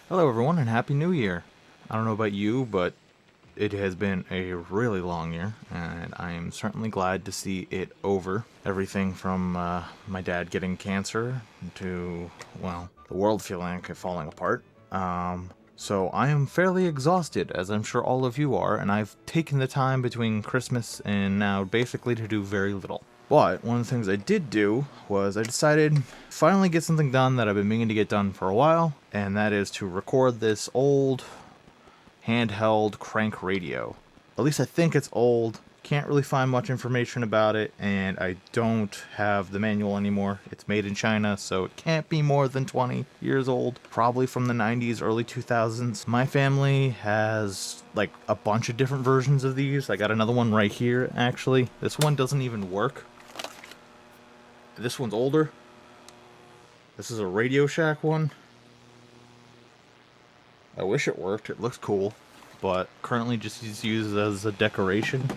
Hello everyone and Happy New Year! I don't know about you, but it has been a really long year, and I am certainly glad to see it over. Everything from my dad getting cancer to, well, the world feeling like falling apart. So I am fairly exhausted, as I'm sure all of you are, and I've taken the time between Christmas and now basically to do very little. But one of the things I did do was I decided to finally get something done that I've been meaning to get done for a while, and that is to record this old handheld crank radio. At least I think it's old. Can't really find much information about it, and I don't have the manual anymore. It's made in China, so it can't be more than 20 years old. Probably from the 90s, early 2000s. My family has like a bunch of different versions of these. I got another one right here, actually. This one doesn't even work. This one's older. This is a Radio Shack one. I wish it worked. It looks cool, but currently just is used as a decoration.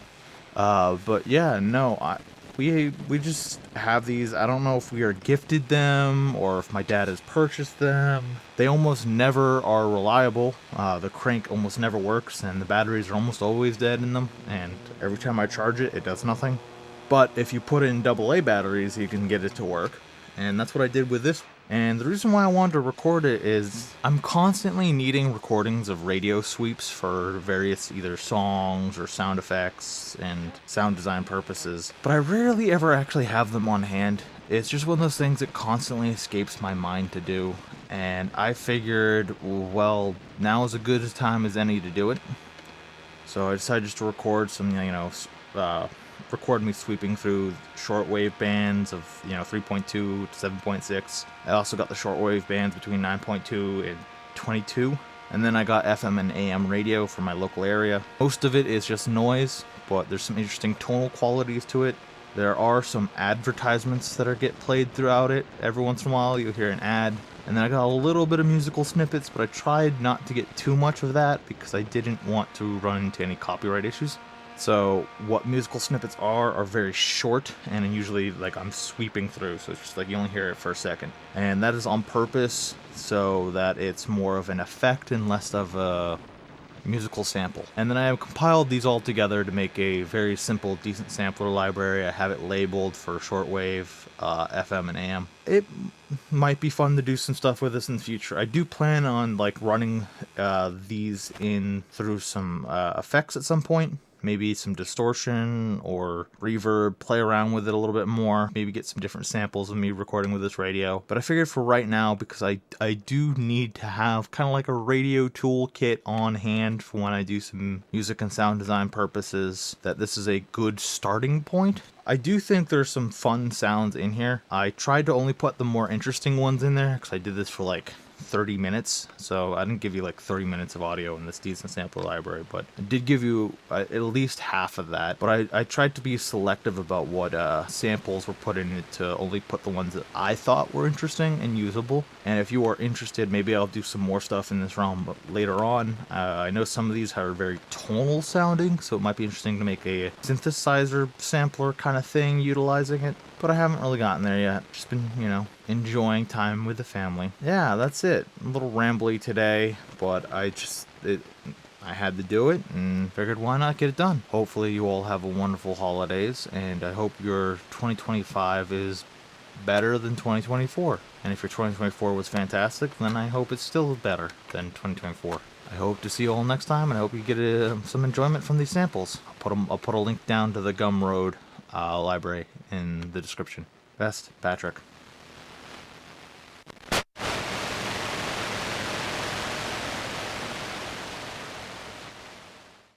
But yeah, no, we just have these. I don't know if we are gifted them or if my dad has purchased them. They almost never are reliable. The crank almost never works, and the batteries are almost always dead in them. And every time I charge it, it does nothing. But if you put in AA batteries, you can get it to work. And that's what I did with this. And the reason why I wanted to record it is I'm constantly needing recordings of radio sweeps for various either songs or sound effects and sound design purposes. But I rarely ever actually have them on hand. It's just one of those things that constantly escapes my mind to do. And I figured, well, now is as good a time as any to do it. So I decided just to record some, record me sweeping through shortwave bands of 3.2 to 7.6. I also got the shortwave bands between 9.2 and 22, and then I got FM and AM radio for my local area. Most of it is just noise, but there's some interesting tonal qualities to it. There are some advertisements that get played throughout it. Every once in a while you'll hear an ad. And then I got a little bit of musical snippets, but I tried not to get too much of that because I didn't want to run into any copyright issues. So what musical snippets are very short, and usually like I'm sweeping through, so it's just like you only hear it for a second. And that is on purpose so that it's more of an effect and less of a musical sample. And then I have compiled these all together to make a very simple, decent sampler library. I have it labeled for shortwave, FM, and AM. It might be fun to do some stuff with this in the future. I do plan on like running these in through some effects at some point. Maybe some distortion or reverb, play around with it a little bit more, maybe get some different samples of me recording with this radio. But I figured for right now, because I do need to have kind of like a radio toolkit on hand for when I do some music and sound design purposes, that this is a good starting point. I do think there's some fun sounds in here. I tried to only put the more interesting ones in there because I did this for like 30 minutes, so I didn't give you like 30 minutes of audio in this decent sampler library, but I did give you at least half of that. But I tried to be selective about what samples were put in it, to only put the ones that I thought were interesting and usable. And if you are interested, maybe I'll do some more stuff in this realm but later on. I know some of these are very tonal sounding, so it might be interesting to make a synthesizer sampler kind of thing utilizing it. But I haven't really gotten there yet. Just been, enjoying time with the family. Yeah, that's it. A little rambly today, but I had to do it and figured why not get it done. Hopefully you all have a wonderful holidays, and I hope your 2025 is better than 2024. And if your 2024 was fantastic, then I hope it's still better than 2024. I hope to see you all next time, and I hope you get some enjoyment from these samples. I'll put a link down to the Gumroad library in the description. Best, Patrick.